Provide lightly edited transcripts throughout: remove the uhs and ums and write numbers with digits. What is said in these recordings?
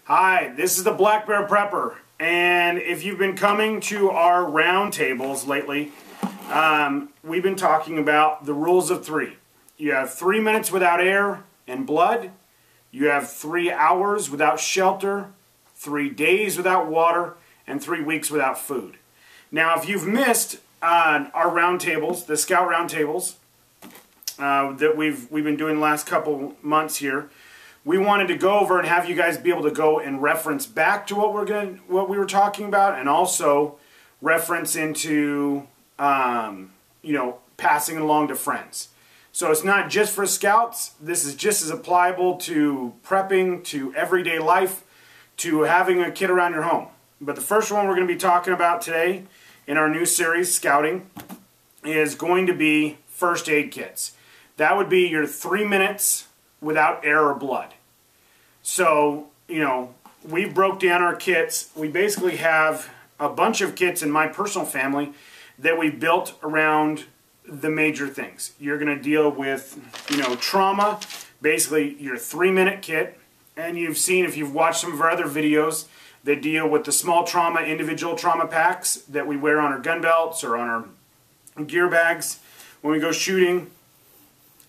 Hi, this is the Black Bear Prepper, and if you've been coming to our roundtables lately, we've been talking about the rules of three. You have 3 minutes without air and blood, you have 3 hours without shelter, 3 days without water, and 3 weeks without food. Now, if you've missed our roundtables, the Scout roundtables that we've been doing the last couple months here, we wanted to go over and have you guys be able to go and reference back to what we were talking about, and also reference into passing it along to friends. So it's not just for scouts. This is just as applicable to prepping, to everyday life, to having a kit around your home. But the first one we're going to be talking about today in our new series, Scouting, is going to be first aid kits. That would be your 3 minutes without air or blood. So, we broke down our kits. We basically have a bunch of kits in my personal family that we built around the major things. You're going to deal with, trauma, basically your 3-minute kit. And you've seen, if you've watched some of our other videos that deal with the small trauma, individual trauma packs that we wear on our gun belts or on our gear bags when we go shooting.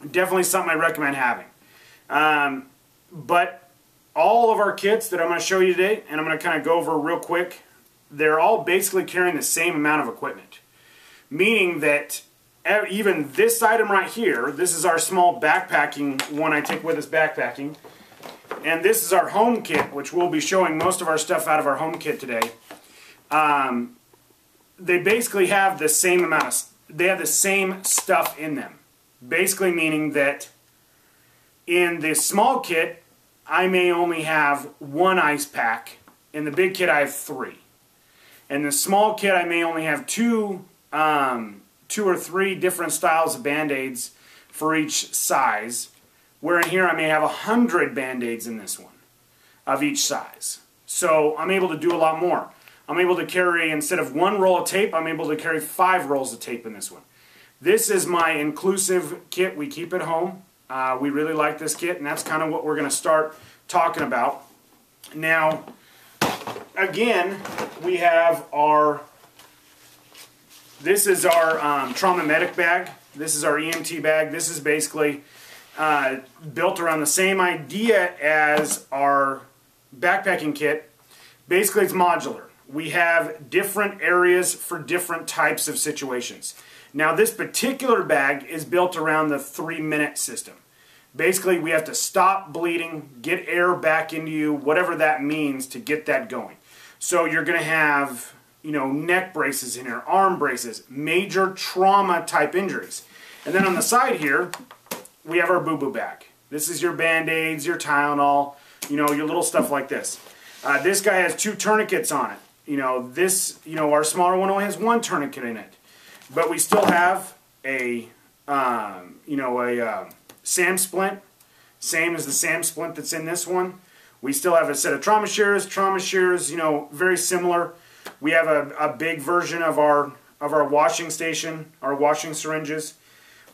Definitely something I recommend having. But all of our kits that I'm going to show you today, and I'm going to kind of go over real quick, they're all basically carrying the same amount of equipment. Meaning that even this item right here, this is our small backpacking one I take with us backpacking. And this is our home kit, which we'll be showing most of our stuff out of our home kit today. They basically have the same amount they have the same stuff in them. Basically meaning that in the small kit, I may only have 1 ice pack. In the big kit, I have 3. In the small kit, I may only have 2 or 3 different styles of Band-Aids for each size. Where in here, I may have 100 Band-Aids in this one, of each size. So I'm able to do a lot more. I'm able to carry, instead of 1 roll of tape, I'm able to carry 5 rolls of tape in this one. This is my inclusive kit we keep at home. We really like this kit, and that's kind of what we're going to start talking about. Now, again, we have this is our trauma medic bag. This is our EMT bag. This is basically built around the same idea as our backpacking kit. Basically, it's modular. We have different areas for different types of situations. Now, this particular bag is built around the 3-minute system. Basically, we have to stop bleeding, get air back into you, whatever that means to get that going. So you're going to have, neck braces in here, arm braces, major trauma type injuries. And then on the side here, we have our boo-boo bag. This is your Band-Aids, your Tylenol, your little stuff like this. This guy has 2 tourniquets on it. Our smaller one only has 1 tourniquet in it. But we still have a SAM splint, same as the SAM splint that's in this one. We still have a set of trauma shears, very similar. We have a big version of our washing station, our washing syringes.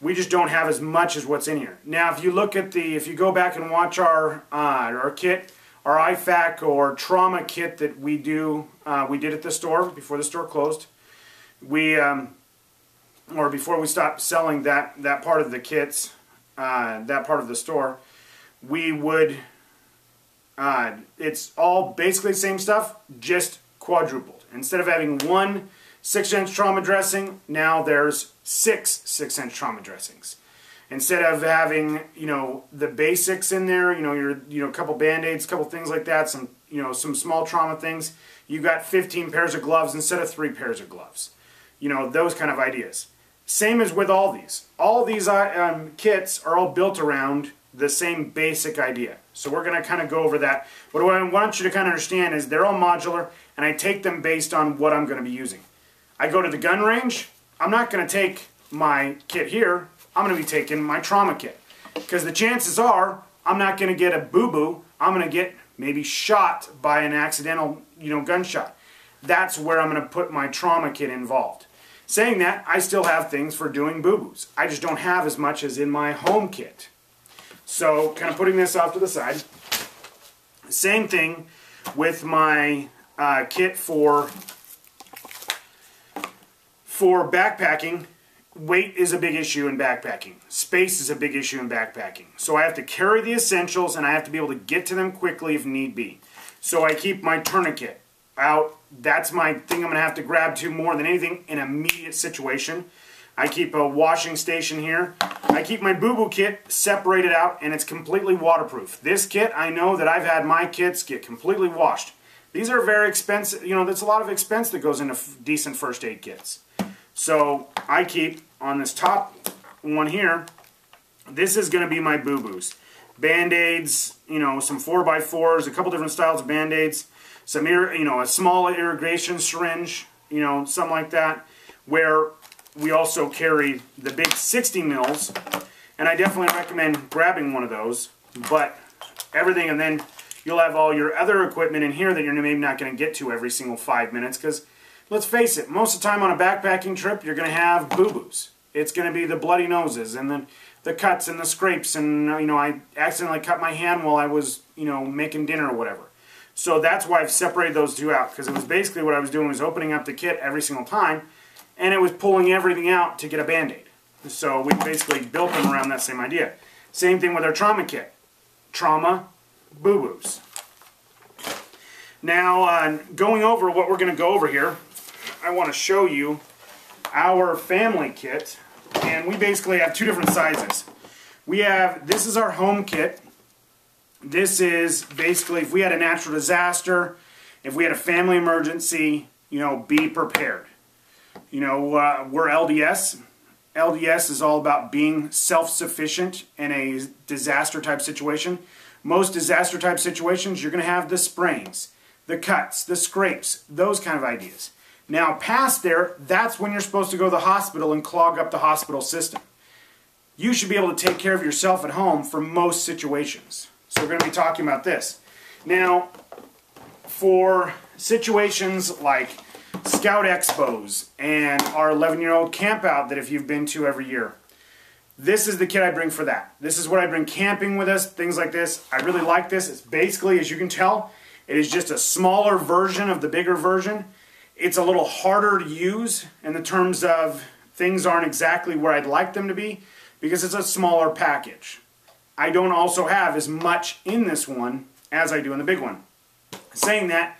We just don't have as much as what's in here. Now, if you go back and watch our kit, our IFAK or trauma kit that we did at the store before the store closed, or before we stopped selling that part of the kits, that part of the store, it's all basically the same stuff, just quadrupled. Instead of having 1 6-inch trauma dressing, now there's 6 6-inch trauma dressings. Instead of having, the basics in there, a couple Band-Aids, a couple things like that, some small trauma things, you got 15 pairs of gloves instead of 3 pairs of gloves. Those kind of ideas. Same as with all these. All these kits are all built around the same basic idea. So we're going to kind of go over that. But what I want you to kind of understand is they're all modular, and I take them based on what I'm going to be using. I go to the gun range, I'm not going to take my kit here, I'm going to be taking my trauma kit. Because the chances are, I'm not going to get a boo-boo, I'm going to get maybe shot by an accidental, gunshot. That's where I'm going to put my trauma kit involved. Saying that, I still have things for doing boo-boos. I just don't have as much as in my home kit. So, kind of putting this off to the side. Same thing with my kit for backpacking. Weight is a big issue in backpacking. Space is a big issue in backpacking. So I have to carry the essentials, and I have to be able to get to them quickly if need be. So I keep my tourniquet out. That's my thing I'm going to have to grab to more than anything in an immediate situation. I keep a washing station here. I keep my boo-boo kit separated out, and it's completely waterproof. This kit, I know that I've had my kits get completely washed. These are very expensive. You know, there's a lot of expense that goes into decent first aid kits. So I keep on this top one here, this is going to be my boo-boos. Band-Aids, you know, some 4x4s, a couple different styles of Band-Aids, some, a small irrigation syringe, you know, something like that, where we also carry the big 60 mils, and I definitely recommend grabbing one of those, but everything, and then you'll have all your other equipment in here that you're maybe not going to get to every single 5 minutes, because let's face it, most of the time on a backpacking trip, you're going to have boo-boos. It's going to be the bloody noses and the cuts and the scrapes, and I accidentally cut my hand while I was making dinner or whatever. So that's why I've separated those two out, because it was basically what I was doing was opening up the kit every single time, and it was pulling everything out to get a Band-Aid. So we basically built them around that same idea. Same thing with our trauma kit. Trauma, boo-boos. Now, going over what we're going to go over here, I want to show you our family kit, and we basically have two different sizes. This is our home kit. This is basically if we had a natural disaster, if we had a family emergency, be prepared. We're LDS. LDS is all about being self-sufficient in a disaster type situation. Most disaster type situations, you're going to have the sprains, the cuts, the scrapes, those kind of ideas. Now, past there, that's when you're supposed to go to the hospital and clog up the hospital system. You should be able to take care of yourself at home for most situations. So we're going to be talking about this. Now, for situations like Scout Expos and our 11-year-old camp out that if you've been to every year, this is the kit I bring for that. This is what I bring camping with us, things like this. I really like this. It's basically, as you can tell, it is just a smaller version of the bigger version. It's a little harder to use in the terms of things aren't exactly where I'd like them to be because it's a smaller package. I don't also have as much in this one as I do in the big one. Saying that,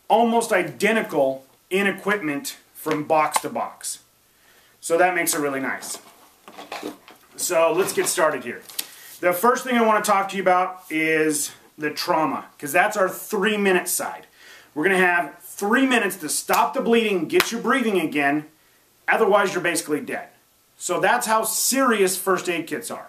almost identical in equipment from box to box. So that makes it really nice. So let's get started here. The first thing I want to talk to you about is the trauma, because that's our 3-minute side. We're going to have 3 minutes to stop the bleeding, get you breathing again, otherwise you're basically dead. So that's how serious first aid kits are.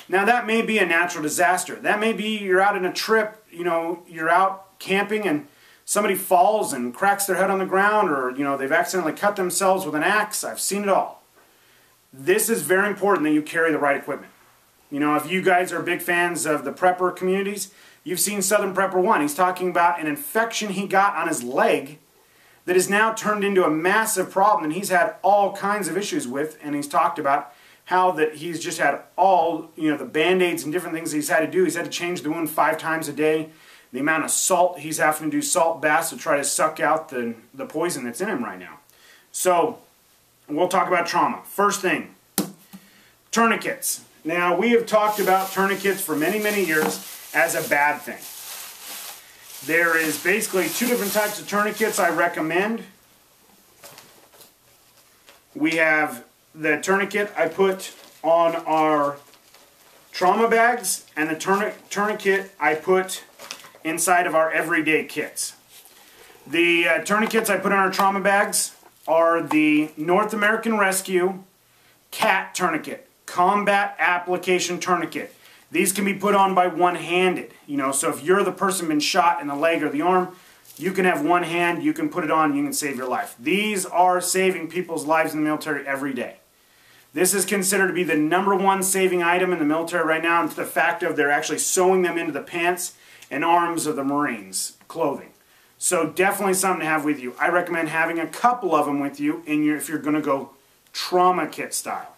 Now that may be a natural disaster. That may be you're out on a trip, you're out camping and somebody falls and cracks their head on the ground, or they've accidentally cut themselves with an axe. I've seen it all. This is very important that you carry the right equipment. If you guys are big fans of the prepper communities, you've seen Southern Prepper 1. He's talking about an infection he got on his leg that has now turned into a massive problem, and he's had all kinds of issues with, and he's talked about how that he's just had all, the Band-Aids and different things he's had to do. He's had to change the wound 5 times a day. The amount of salt he's having to do salt baths to try to suck out the poison that's in him right now. So, we'll talk about trauma. First thing, tourniquets. Now, we have talked about tourniquets for many, many years as a bad thing. There is basically 2 different types of tourniquets I recommend. We have the tourniquet I put on our trauma bags and the tourniquet I put inside of our everyday kits. The tourniquets I put on our trauma bags are the North American Rescue CAT tourniquet, Combat Application Tourniquet. These can be put on by one-handed, so if you're the person been shot in the leg or the arm, you can have one hand, you can put it on, and you can save your life. These are saving people's lives in the military every day. This is considered to be the #1 saving item in the military right now, and to the fact of they're actually sewing them into the pants and arms of the Marines' clothing. So definitely something to have with you. I recommend having a couple of them with you if you're going to go trauma kit style.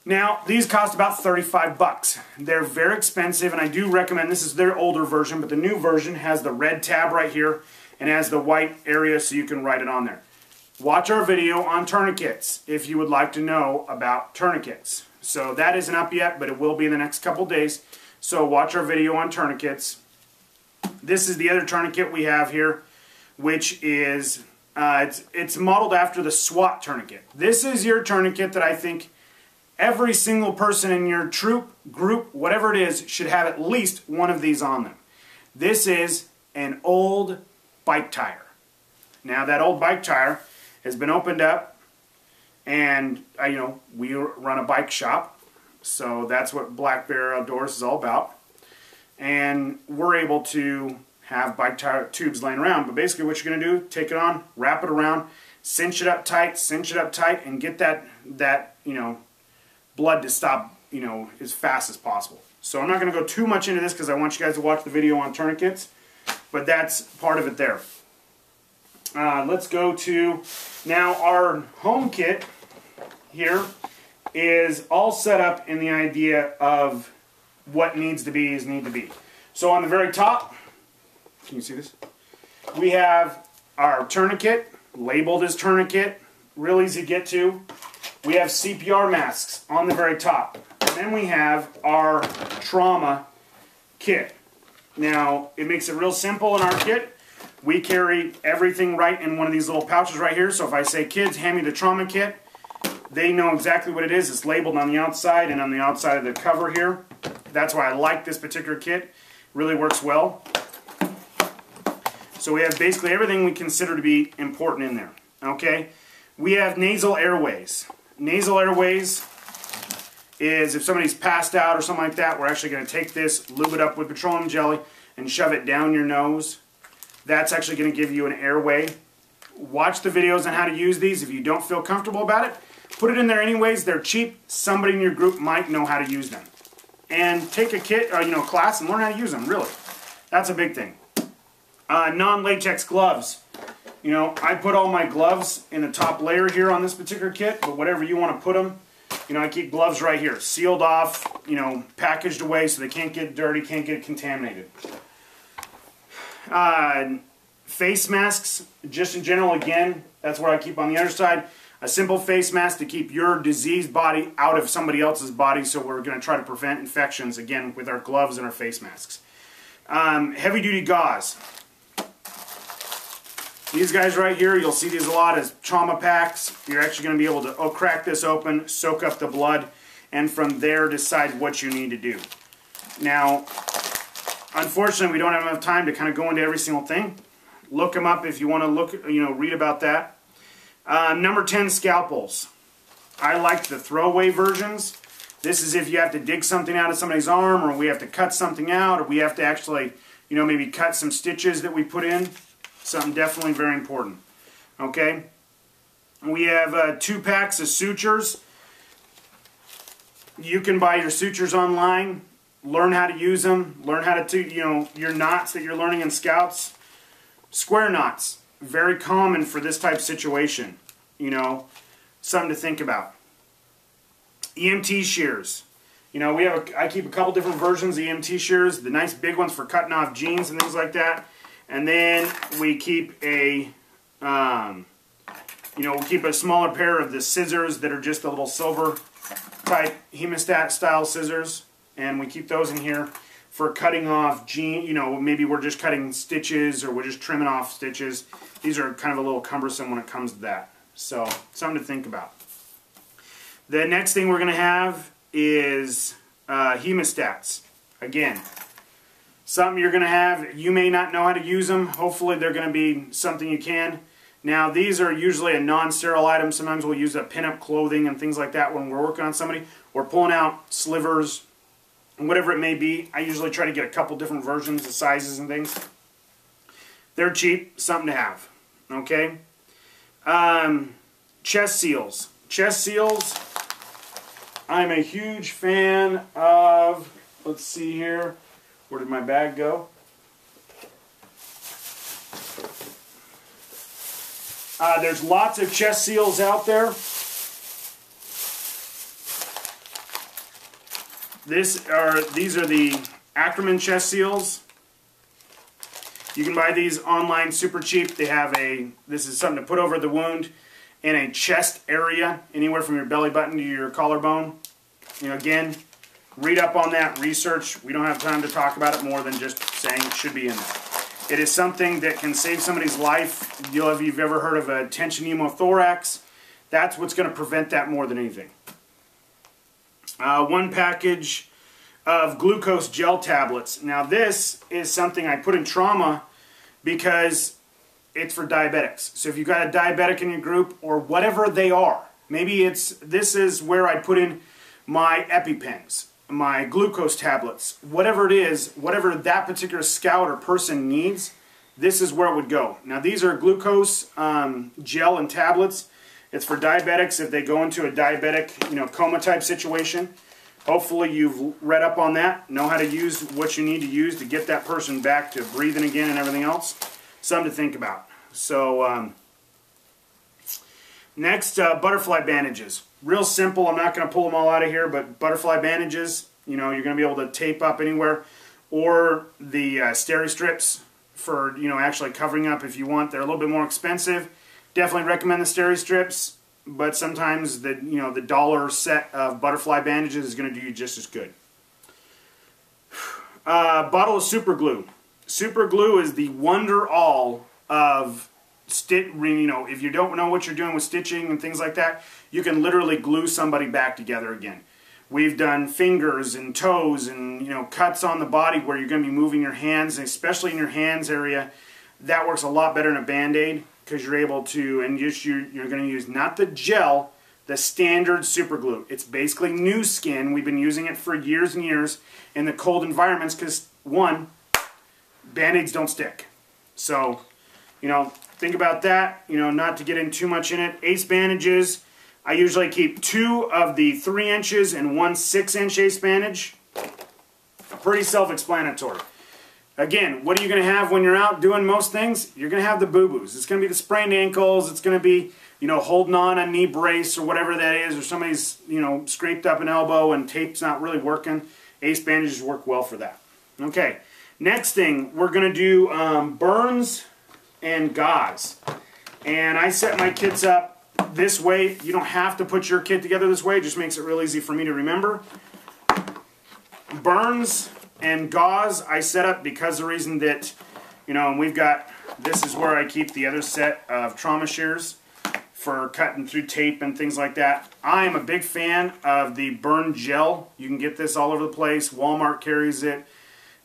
Now, these cost about 35 bucks. They're very expensive, and I do recommend, this is their older version, but the new version has the red tab right here and has the white area so you can write it on there. Watch our video on tourniquets if you would like to know about tourniquets. So that isn't up yet, but it will be in the next couple days. So watch our video on tourniquets. This is the other tourniquet we have here, which is, it's modeled after the SWAT tourniquet. This is your tourniquet that I think every single person in your troop, group, whatever it is, should have at least one of these on them. This is an old bike tire. Now that old bike tire has been opened up, and we run a bike shop, so that's what Black Bear Outdoors is all about. And we're able to have bike tire tubes laying around, but basically what you're going to do, take it on, wrap it around, cinch it up tight, and get that blood to stop, as fast as possible. So I'm not going to go too much into this because I want you guys to watch the video on tourniquets, but that's part of it there. Let's go to, now our home kit here is all set up in the idea of what needs to be is need to be. So on the very top, can you see this? We have our tourniquet, labeled as tourniquet, real easy to get to. We have CPR masks on the very top. And then we have our trauma kit. Now, it makes it real simple in our kit. We carry everything right in one of these little pouches right here. So if I say, kids, hand me the trauma kit, they know exactly what it is. It's labeled on the outside and on the outside of the cover here. That's why I like this particular kit. It really works well. So we have basically everything we consider to be important in there. Okay? We have nasal airways. Nasal airways is if somebody's passed out or something like that, we're actually going to take this, lube it up with petroleum jelly, and shove it down your nose. That's actually going to give you an airway. Watch the videos on how to use these. If you don't feel comfortable about it, put it in there anyways. They're cheap. Somebody in your group might know how to use them. And take a kit, or class, and learn how to use them, really. That's a big thing. Non-latex gloves. I put all my gloves in the top layer here on this particular kit, but whatever you want to put them, I keep gloves right here, sealed off, packaged away so they can't get dirty, can't get contaminated. Face masks, just in general, again, that's what I keep on the other side. A simple face mask to keep your diseased body out of somebody else's body, so we're going to try to prevent infections, again, with our gloves and our face masks. Heavy-duty gauze. These guys right here, you'll see these a lot as trauma packs. You're actually going to be able to crack this open, soak up the blood, and from there decide what you need to do. Now, unfortunately, we don't have enough time to kind of go into every single thing. Look them up if you want to look, read about that. Number 10, scalpels. I like the throwaway versions. This is if you have to dig something out of somebody's arm, or we have to cut something out, or we have to actually, maybe cut some stitches that we put in. Something definitely very important. Okay? We have 2 packs of sutures. You can buy your sutures online. Learn how to use them. Learn how to, your knots that you're learning in Scouts. Square knots. Very common for this type of situation. Something to think about. EMT shears. I keep a couple different versions of EMT shears. The nice big ones for cutting off jeans and things like that. And then we keep a, we'll keep a smaller pair of the scissors that are just a little silver type hemostat style scissors. And we keep those in here for cutting off jeans. Maybe we're just cutting stitches or we're just trimming off stitches. These are kind of a little cumbersome when it comes to that. So, something to think about. The next thing we're going to have is hemostats. Again, something you're going to have. You may not know how to use them. Hopefully they're going to be something you can. Now these are usually a non-sterile item. Sometimes we'll use pin-up clothing and things like that when we're working on somebody. Or pulling out slivers, whatever it may be. I usually try to get a couple different versions of sizes and things. They're cheap, something to have. Okay? Chest seals. Chest seals, I'm a huge fan of, let's see here, where did my bag go? There's lots of chest seals out there. these are the Ackerman chest seals. You can buy these online super cheap. They have this is something to put over the wound in a chest area, anywhere from your belly button to your collarbone. You know, again, read up on that, research. We don't have time to talk about it more than just saying it should be in there. It is something that can save somebody's life. If you've ever heard of a tension pneumothorax, that's what's going to prevent that more than anything. One package of glucose gel tablets. Now this is something I put in trauma because it's for diabetics. So if you've got a diabetic in your group or whatever they are, maybe this is where I put in my EpiPens, my glucose tablets, whatever it is, whatever that particular scout or person needs, this is where it would go. Now these are glucose gel and tablets. It's for diabetics if they go into a diabetic, you know, coma type situation. Hopefully you've read up on that, know how to use what you need to use to get that person back to breathing again and everything else. Something to think about. So next, butterfly bandages. Real simple. I'm not going to pull them all out of here, but butterfly bandages, you know, you're going to be able to tape up anywhere, or the Steri-Strips for, you know, actually covering up if you want. They're a little bit more expensive. Definitely recommend the Steri-Strips, but sometimes the dollar set of butterfly bandages is going to do you just as good. Bottle of super glue. Super glue is the wonder all of you know, if you don't know what you're doing with stitching and things like that, you can literally glue somebody back together again. We've done fingers and toes and, you know, cuts on the body where you're going to be moving your hands, and especially in your hands area. That works a lot better than a Band-Aid because you're able to, and you're going to use not the gel, the standard super glue. It's basically new skin. We've been using it for years and years in the cold environments because, one, Band-Aids don't stick. So, you know, think about that, you know, not to get in too much in it. Ace bandages, I usually keep 2 of the 3 inches and 1 6-inch ace bandage. Pretty self-explanatory. Again, what are you going to have when you're out doing most things? You're going to have the boo-boos. It's going to be the sprained ankles. It's going to be, you know, holding on a knee brace or whatever that is, or somebody's, you know, scraped up an elbow and tape's not really working. Ace bandages work well for that. Okay, next thing, we're going to do burns and gauze. And I set my kits up this way. You don't have to put your kit together this way. It just makes it real easy for me to remember. Burns and gauze I set up because the reason that, you know, we've got, this is where I keep the other set of trauma shears for cutting through tape and things like that. I am a big fan of the burn gel. You can get this all over the place. Walmart carries it.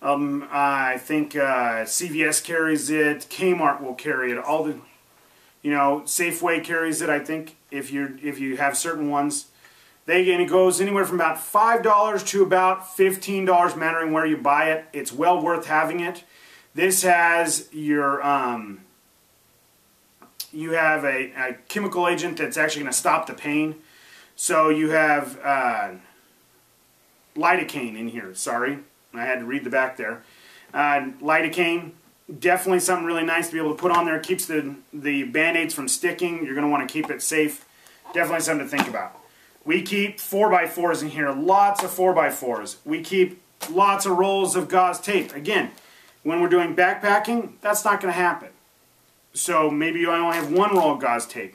I think CVS carries it. Kmart will carry it. All the, you know, Safeway carries it. I think if you have certain ones, and it goes anywhere from about $5 to about $15, mattering where you buy it. It's well worth having it. This has your you have a chemical agent that's actually going to stop the pain. So you have lidocaine in here. Sorry. I had to read the back there. Lidocaine, definitely something really nice to be able to put on there. It keeps the Band-Aids from sticking. You're going to want to keep it safe. Definitely something to think about. We keep 4x4s in here. Lots of 4x4s. We keep lots of rolls of gauze tape. Again, when we're doing backpacking, that's not going to happen. So maybe you only have 1 roll of gauze tape.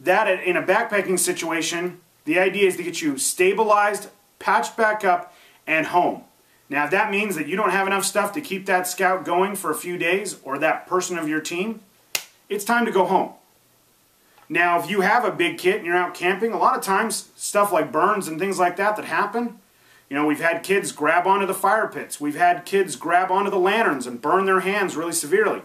That, in a backpacking situation, the idea is to get you stabilized, patched back up, and home. Now, if that means that you don't have enough stuff to keep that scout going for a few days, or that person of your team, it's time to go home. Now, if you have a big kit and you're out camping, a lot of times, stuff like burns and things like that happen, you know, we've had kids grab onto the fire pits. We've had kids grab onto the lanterns and burn their hands really severely.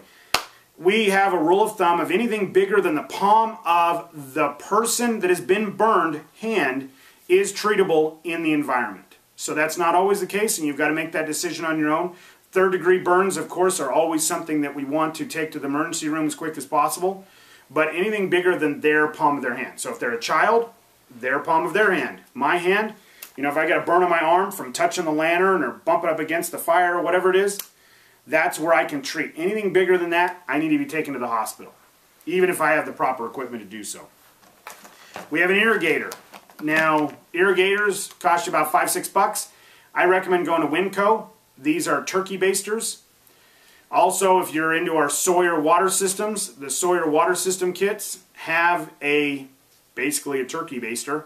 We have a rule of thumb of anything bigger than the palm of the person that has been burned hand is treatable in the environment. So that's not always the case, and you've got to make that decision on your own. 3rd-degree burns, of course, are always something that we want to take to the emergency room as quick as possible. But anything bigger than their palm of their hand. So if they're a child, their palm of their hand. My hand, you know, if I got a burn on my arm from touching the lantern or bumping up against the fire or whatever it is, that's where I can treat. Anything bigger than that, I need to be taken to the hospital, even if I have the proper equipment to do so. We have an irrigator. Now, irrigators cost you about $5-6. I recommend going to Winco. These are turkey basters. Also, if you're into our Sawyer water systems, the Sawyer water system kits have basically a turkey baster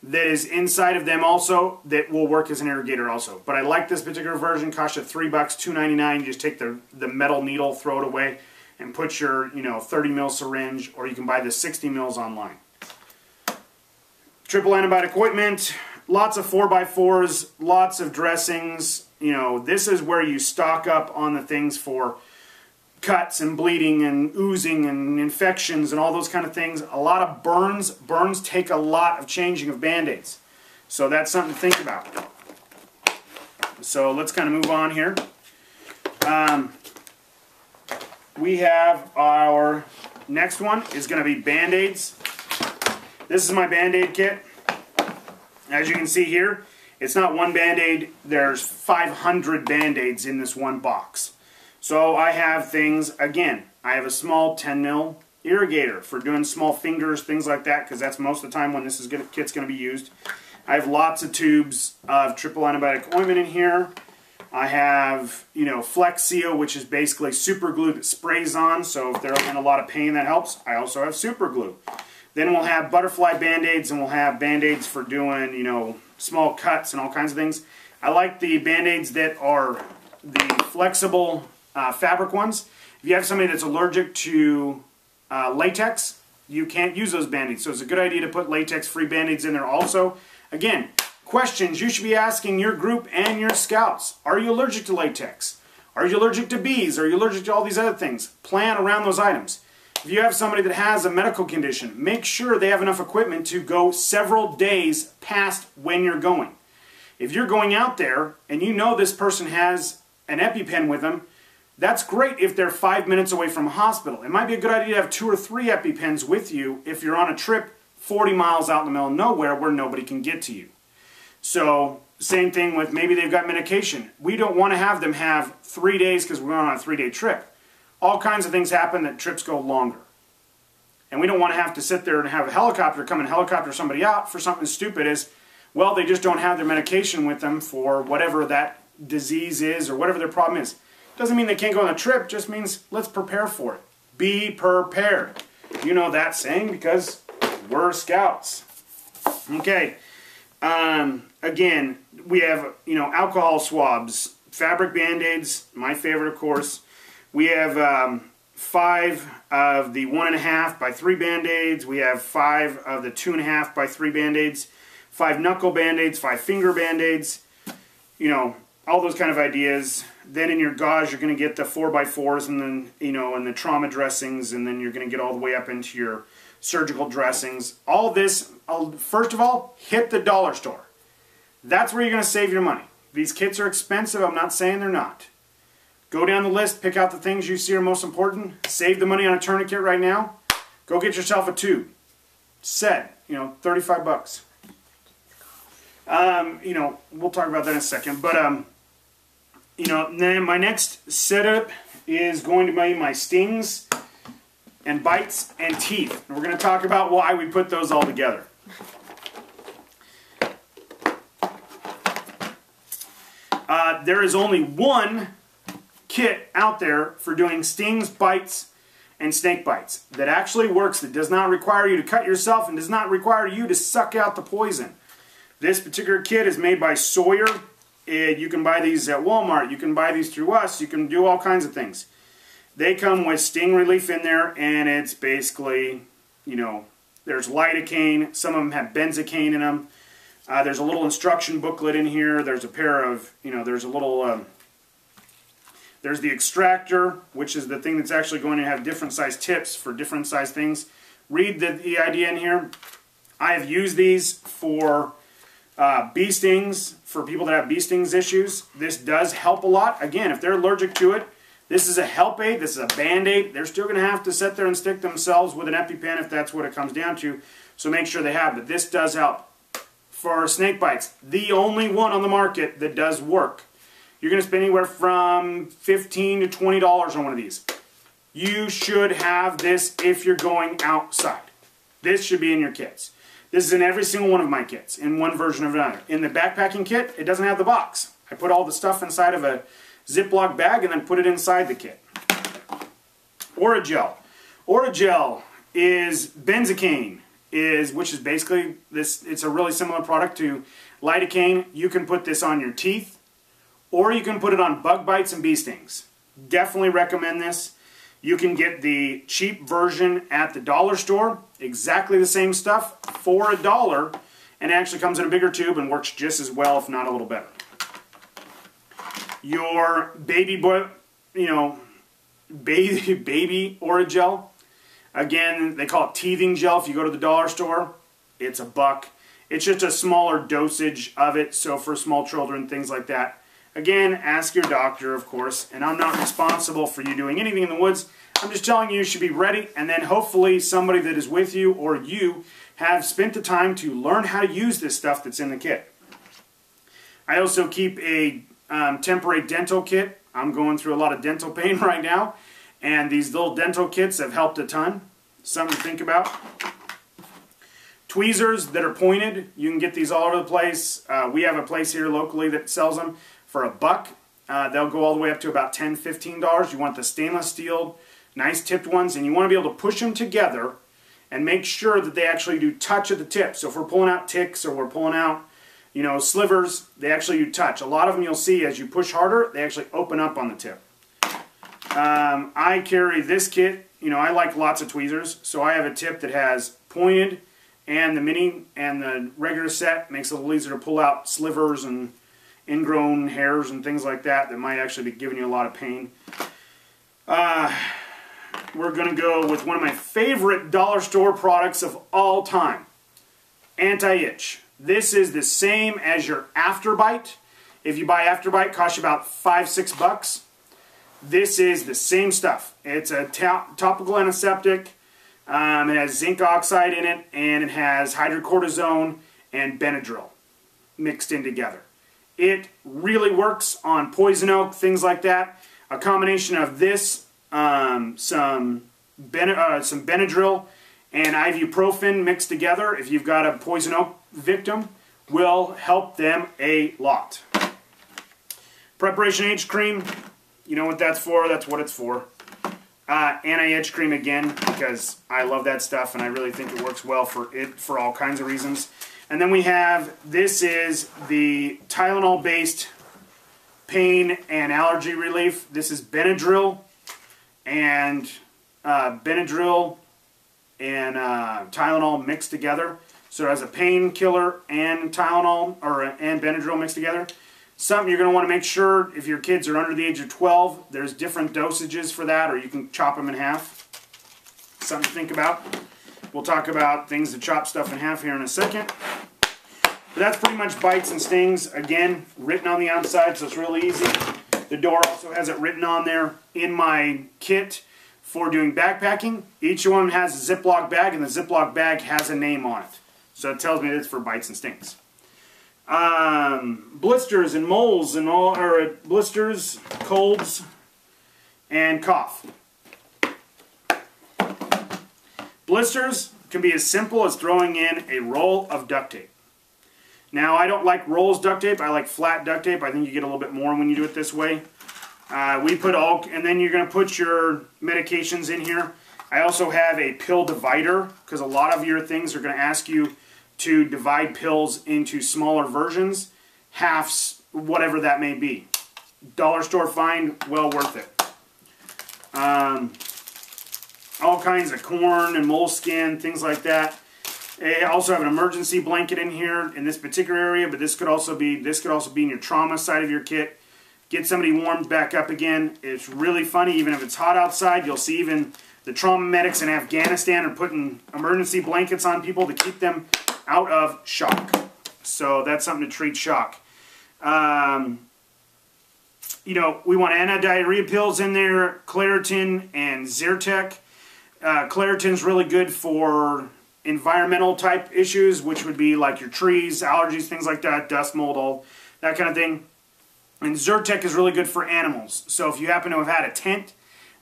that is inside of them also that will work as an irrigator also. But I like this particular version. Costs you $3, $2.99. You just take the metal needle, throw it away, and put your 30 mil syringe, or you can buy the 60 mils online. Triple antibiotic ointment, lots of 4x4s, lots of dressings. This is where you stock up on the things for cuts and bleeding and oozing and infections and all those kind of things. A lot of burns. Burns take a lot of changing of Band-Aids. So that's something to think about. So let's kind of move on here. We have our next one is going to be Band-Aids. This is my Band-Aid kit. As you can see here, it's not one Band-Aid. There's 500 Band-Aids in this one box. So I have things, again, I have a small 10 mil irrigator for doing small fingers, things like that, because that's most of the time when this kit's going to be used. I have lots of tubes of triple antibiotic ointment in here. I have, Flex Seal, which is basically super glue that sprays on, so if they're in a lot of pain, that helps. I also have super glue. Then we'll have butterfly Band-Aids, and we'll have Band-Aids for doing, small cuts and all kinds of things. I like the Band-Aids that are the flexible fabric ones. If you have somebody that's allergic to latex, you can't use those Band-Aids. So it's a good idea to put latex-free Band-Aids in there also. Again, questions you should be asking your group and your scouts. Are you allergic to latex? Are you allergic to bees? Are you allergic to all these other things? Plan around those items. If you have somebody that has a medical condition, make sure they have enough equipment to go several days past when you're going. If you're going out there and you know this person has an EpiPen with them, that's great if they're 5 minutes away from a hospital. It might be a good idea to have 2 or 3 EpiPens with you if you're on a trip 40 miles out in the middle of nowhere where nobody can get to you. So, same thing with maybe they've got medication. We don't want to have them have 3 days because we're going on a 3-day trip. All kinds of things happen that trips go longer. And we don't want to have to sit there and have a helicopter come and helicopter somebody out for something as stupid as, well, they just don't have their medication with them for whatever that disease is or whatever their problem is. Doesn't mean they can't go on a trip, just means let's prepare for it. Be prepared. You know that saying because we're scouts. Okay. Again, we have, alcohol swabs, fabric Band-Aids, my favorite, of course. We have 5 of the 1.5 by 3 Band-Aids. We have 5 of the 2.5 by 3 Band-Aids. 5 knuckle Band-Aids, 5 finger Band-Aids. All those kind of ideas. Then in your gauze, you're going to get the 4x4s and then, and the trauma dressings, and then you're going to get all the way up into your surgical dressings. All this, first of all, hit the dollar store. That's where you're going to save your money. These kits are expensive. I'm not saying they're not. Go down the list, pick out the things you see are most important. Save the money on a tourniquet right now. Go get yourself a tube. Set, 35 bucks. We'll talk about that in a second. But, then my next setup is going to be my stings and bites and teeth. And we're going to talk about why we put those all together. There is only one kit out there for doing stings, bites, and snake bites that actually works, that does not require you to cut yourself and does not require you to suck out the poison. This particular kit is made by Sawyer. You can buy these at Walmart. You can buy these through us. You can do all kinds of things. They come with sting relief in there, and it's basically, there's lidocaine. Some of them have benzocaine in them. There's a little instruction booklet in here. There's a pair of, there's a little, there's the extractor, which is the thing that's actually going to have different size tips for different size things. Read the idea in here. I have used these for bee stings, for people that have bee stings issues. This does help a lot. Again, if they're allergic to it, this is a help aid, this is a Band-Aid. They're still going to have to sit there and stick themselves with an EpiPen if that's what it comes down to. So make sure they have it. This does help. For snake bites, the only one on the market that does work. You're going to spend anywhere from $15 to $20 on one of these. You should have this if you're going outside. This should be in your kits. This is in every single one of my kits, in one version of another. In the backpacking kit, it doesn't have the box. I put all the stuff inside of a Ziploc bag and then put it inside the kit. Orajel. Orajel is benzocaine, which is basically this. It's a really similar product to lidocaine. You can put this on your teeth, or you can put it on bug bites and bee stings. Definitely recommend this. You can get the cheap version at the dollar store, exactly the same stuff, for $1, and it actually comes in a bigger tube and works just as well, if not a little better. Your baby boy, baby Orajel. Again, they call it teething gel. If you go to the dollar store, it's $1. It's just a smaller dosage of it, so for small children, things like that. Again, ask your doctor, of course, and I'm not responsible for you doing anything in the woods. I'm just telling you should be ready, and then hopefully somebody that is with you or you have spent the time to learn how to use this stuff that's in the kit. I also keep a temporary dental kit. I'm going through a lot of dental pain right now, and these little dental kits have helped a ton. Something to think about. Tweezers that are pointed, you can get these all over the place. We have a place here locally that sells them for $1. They'll go all the way up to about $10, $15. You want the stainless steel, nice tipped ones, and you want to be able to push them together and make sure that they actually do touch at the tip. So if we're pulling out ticks or we're pulling out, slivers, they actually do touch. A lot of them you'll see as you push harder, they actually open up on the tip. I carry this kit. I like lots of tweezers, so I have a tip that has pointed, and the mini and the regular set makes it a little easier to pull out slivers and ingrown hairs and things like that might actually be giving you a lot of pain. We're going to go with one of my favorite dollar store products of all time, Anti-Itch. This is the same as your Afterbite. If you buy Afterbite, it costs you about $5, $6. This is the same stuff. It's a topical antiseptic. It has zinc oxide in it, and it has hydrocortisone and Benadryl mixed in together. It really works on poison oak, things like that. A combination of this, some Benadryl and ibuprofen mixed together, if you've got a poison oak victim, will help them a lot. Preparation H cream, you know what that's for, that's what it's for. Anti-itch cream again, because I love that stuff and I really think it works well for all kinds of reasons. And then we have, this is the Tylenol-based pain and allergy relief. This is Benadryl and Tylenol mixed together. So it has a painkiller and Tylenol and Benadryl mixed together. Something you're going to want to make sure, if your kids are under the age of 12, there's different dosages for that, or you can chop them in half. Something to think about. We'll talk about things to chop stuff in half here in a second. But that's pretty much bites and stings. Again, written on the outside, so it's really easy. The door also has it written on there. In my kit for doing backpacking, each one has a Ziploc bag, and the Ziploc bag has a name on it. So it tells me that it's for bites and stings. Blisters and moles and all, or blisters, colds, and cough. Blisters can be as simple as throwing in a roll of duct tape. Now, I don't like rolls duct tape. I like flat duct tape. I think you get a little bit more when you do it this way. And then you're going to put your medications in here. I also have a pill divider, because a lot of your things are going to ask you to divide pills into smaller versions, halves, whatever that may be. Dollar store find, well worth it. All kinds of corn and moleskin, things like that. I also have an emergency blanket in here in this particular area, but this could also be in your trauma side of your kit. Get somebody warmed back up again. It's really funny, even if it's hot outside, you'll see even the trauma medics in Afghanistan are putting emergency blankets on people to keep them out of shock. So that's something to treat shock. We want anti-diarrhea pills in there, Claritin and Zyrtec. Claritin's really good for environmental type issues, which would be like your trees, allergies, things like that, dust, mold, all that kind of thing. And Zyrtec is really good for animals. So if you happen to have had a tent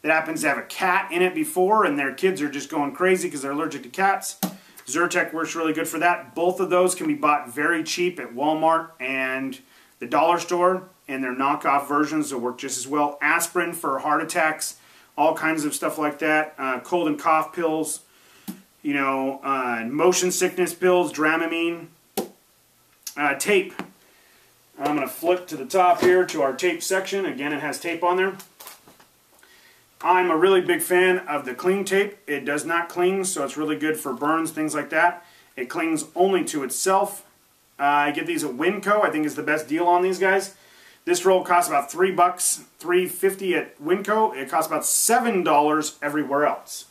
that happens to have a cat in it before and their kids are just going crazy because they're allergic to cats, Zyrtec works really good for that. Both of those can be bought very cheap at Walmart and the dollar store, and they're knockoff versions that work just as well. Aspirin for heart attacks, all kinds of stuff like that. Cold and cough pills, you know, motion sickness pills, Dramamine. Tape. I'm going to flip to the top here to our tape section. Again, it has tape on there. I'm a really big fan of the cling tape. It does not cling, so it's really good for burns, things like that. It clings only to itself. I get these at Winco. I think is the best deal on these guys. This roll costs about $3, $3.50 at Winco. It costs about $7 everywhere else.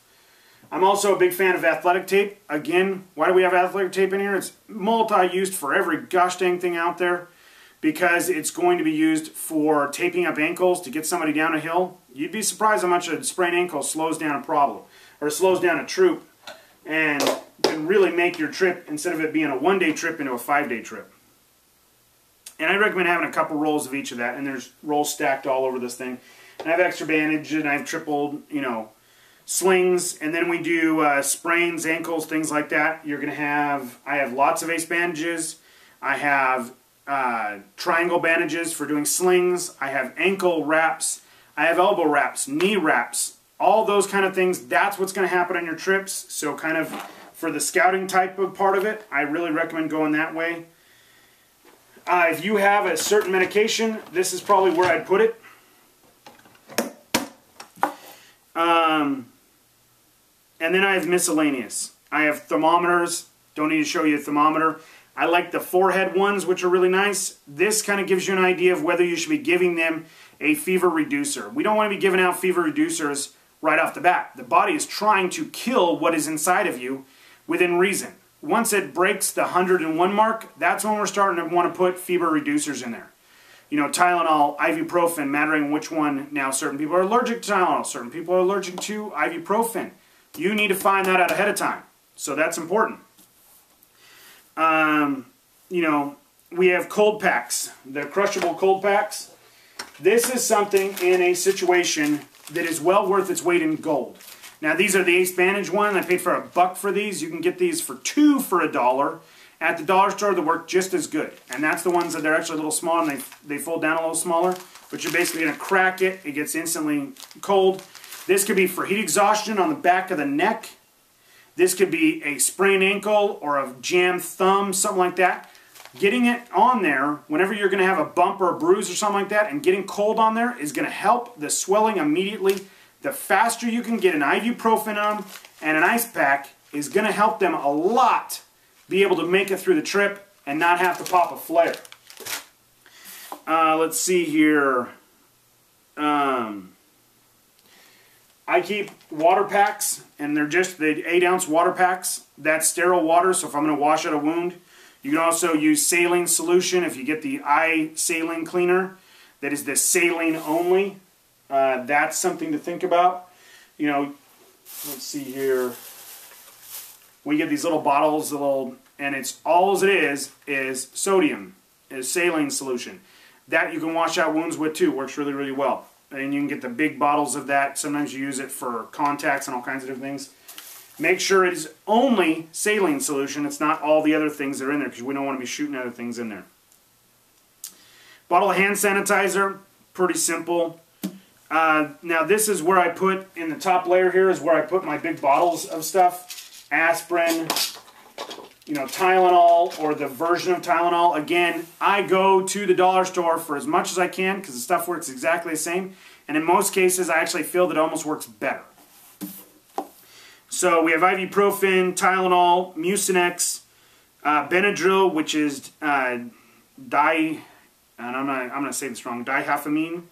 I'm also a big fan of athletic tape. Again, why do we have athletic tape in here? It's multi-used for every gosh dang thing out there, because it's going to be used for taping up ankles to get somebody down a hill. You'd be surprised how much a sprained ankle slows down a problem, or slows down a troop, and can really make your trip, instead of it being a one-day trip, into a 5-day trip. And I recommend having a couple rolls of each of that, and there's rolls stacked all over this thing. And I have extra bandage, and I have triple, you know, slings, and then we do sprains, ankles, things like that. You're going to have, I have lots of ace bandages. I have triangle bandages for doing slings. I have ankle wraps. I have elbow wraps, knee wraps, all those kind of things. That's what's going to happen on your trips. So kind of for the scouting type of part of it, I really recommend going that way. If you have a certain medication, this is probably where I'd put it. And then I have miscellaneous. I have thermometers. Don't need to show you a thermometer. I like the forehead ones, which are really nice. This kind of gives you an idea of whether you should be giving them a fever reducer. We don't want to be giving out fever reducers right off the bat. The body is trying to kill what is inside of you within reason. Once it breaks the 101 mark, that's when we're starting to want to put fever reducers in there. You know, Tylenol, ibuprofen, mattering which one. Now, certain people are allergic to Tylenol. Certain people are allergic to ibuprofen. You need to find that out ahead of time. So that's important. You know, we have cold packs, the crushable cold packs. This is something in a situation that is well worth its weight in gold. Now, these are the Ace Bandage one. I paid for $1 for these. You can get these for $2 for $1. At the dollar store, they work just as good. And that's the ones that they're actually a little smaller, and they fold down a little smaller. But you're basically going to crack it. It gets instantly cold. This could be for heat exhaustion on the back of the neck. This could be a sprained ankle or a jammed thumb, something like that. Getting it on there whenever you're going to have a bump or a bruise or something like that, and getting cold on there is going to help the swelling immediately. The faster you can get an ibuprofen on and an ice pack is going to help them a lot be able to make it through the trip and not have to pop a flare. Let's see here. I keep water packs, and they're just the 8-ounce water packs. That's sterile water, so if I'm going to wash out a wound. You can also use saline solution if you get the eye saline cleaner. That is the saline only. That's something to think about. You know, let's see here. We get these little bottles, and it's all it is sodium, is saline solution. That you can wash out wounds with too. Works really, really well. And you can get the big bottles of that. Sometimes you use it for contacts and all kinds of different things. Make sure it is only saline solution. It's not all the other things that are in there, because we don't want to be shooting other things in there. Bottle of hand sanitizer, pretty simple. Now this is where I put, in the top layer here is where I put my big bottles of stuff. Aspirin, you know, Tylenol, or the version of Tylenol. Again, I go to the dollar store for as much as I can, because the stuff works exactly the same. And in most cases, I actually feel that it almost works better. So we have ibuprofen, Tylenol, Mucinex, Benadryl, which is and I'm going to say this wrong, dihafamine,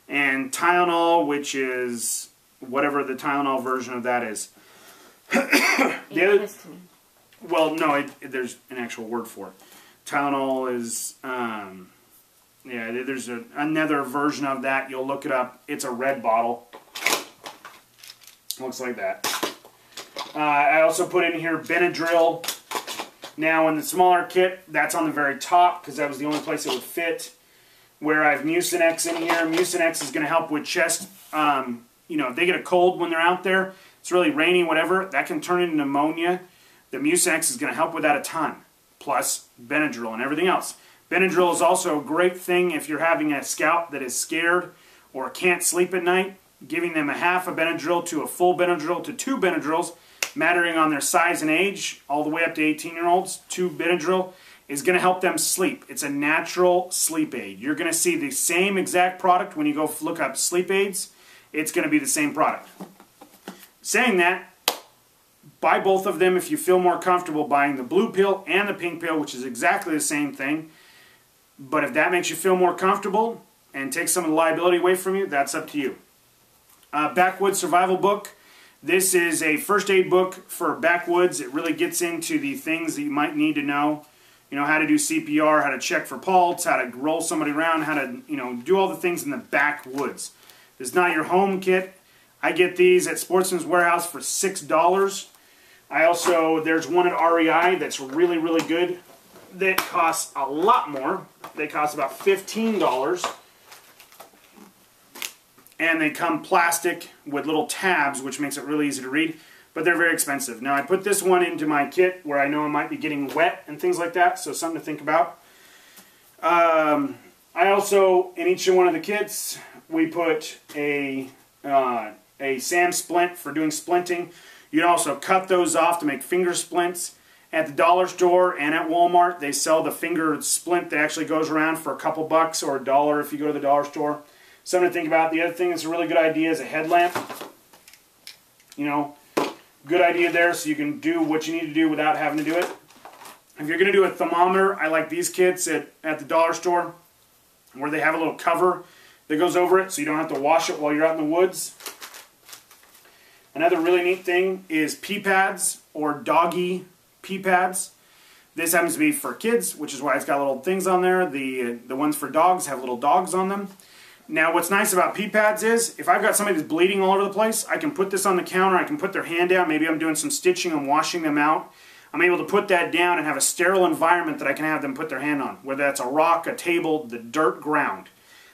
and Tylenol, which is whatever the Tylenol version of that is. Well, no, there's an actual word for it. Tylenol is, yeah, there's another version of that. You'll look it up. It's a red bottle. Looks like that. I also put in here Benadryl. Now in the smaller kit, that's on the very top, because that was the only place it would fit. Where I have Mucinex in here. Mucinex is going to help with chest, you know, if they get a cold when they're out there, it's really rainy, whatever, that can turn into pneumonia. The Mucinex is going to help with that a ton, plus Benadryl and everything else. Benadryl is also a great thing if you're having a scout that is scared or can't sleep at night. Giving them a half a Benadryl to a full Benadryl to 2 Benadryls, mattering on their size and age, all the way up to 18-year-olds, 2 Benadryl is going to help them sleep. It's a natural sleep aid. You're going to see the same exact product when you go look up sleep aids. It's going to be the same product. Saying that, buy both of them if you feel more comfortable buying the blue pill and the pink pill, which is exactly the same thing. But if that makes you feel more comfortable and takes some of the liability away from you, that's up to you. Backwoods Survival Book. This is a first aid book for backwoods. It really gets into the things that you might need to know. You know, how to do CPR, how to check for pulse, how to roll somebody around, how to, do all the things in the backwoods. It's not your home kit. I get these at Sportsman's Warehouse for $6. There's one at REI that's really, really good that costs a lot more. They cost about $15. And they come plastic with little tabs, which makes it really easy to read, but they're very expensive. Now, I put this one into my kit where I know I might be getting wet and things like that, so something to think about. I also, in each one of the kits, we put a SAM splint for doing splinting. You can also cut those off to make finger splints. At the dollar store and at Walmart, they sell the finger splint that actually goes around for a couple bucks or $1 if you go to the dollar store. Something to think about. The other thing that's a really good idea is a headlamp. Good idea there so you can do what you need to do without having to do it. If you're going to do a thermometer, I like these kits at the dollar store where they have a little cover that goes over it so you don't have to wash it while you're out in the woods. Another really neat thing is pee pads or doggy pee pads. This happens to be for kids, which is why it's got little things on there. The ones for dogs have little dogs on them. Now, what's nice about pee pads is, if I've got somebody that's bleeding all over the place, I can put this on the counter, I can put their hand down, maybe I'm doing some stitching, I'm washing them out. I'm able to put that down and have a sterile environment that I can have them put their hand on, whether that's a rock, a table, the dirt, ground.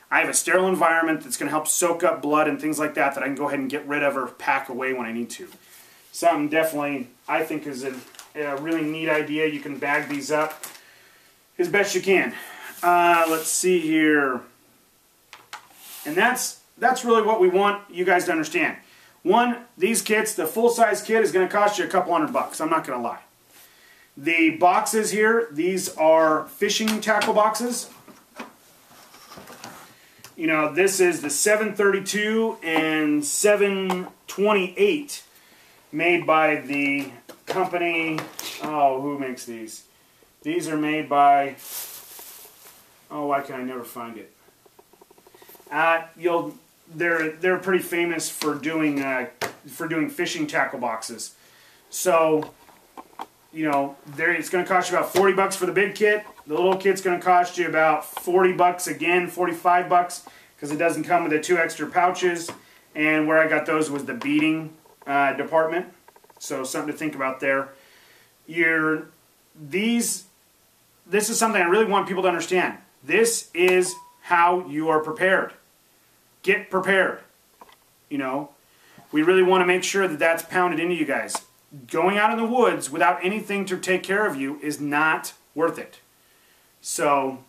I have a sterile environment that's going to help soak up blood and things like that I can go ahead and get rid of or pack away when I need to. Something definitely, I think, is a really neat idea. You can bag these up as best you can. Let's see here. And that's really what we want you guys to understand. One, these kits, the full-size kit is going to cost you a couple $100. I'm not going to lie. The boxes here, these are fishing tackle boxes. This is the 732 and 728 made by the company, who makes these? These are made by, why can I never find it? They're pretty famous for doing fishing tackle boxes. So, it's going to cost you about $40 for the big kit. The little kit's going to cost you about $40 again, $45, because it doesn't come with the 2 extra pouches. And where I got those was the beading department. So something to think about there. This is something I really want people to understand. This is how you are prepared. Get prepared. We really want to make sure that that's pounded into you guys. Going out in the woods without anything to take care of you is not worth it. So,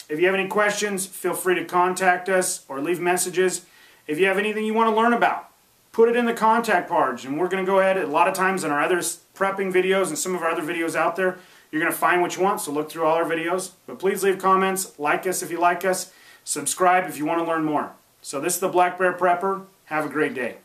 if you have any questions, feel free to contact us or leave messages. If you have anything you want to learn about, put it in the contact page, and we're going to go ahead. A lot of times in our other prepping videos and some of our other videos out there, you're going to find what you want, so look through all our videos. But please leave comments, like us if you like us, subscribe if you want to learn more. So this is the Black Bear Prepper. Have a great day.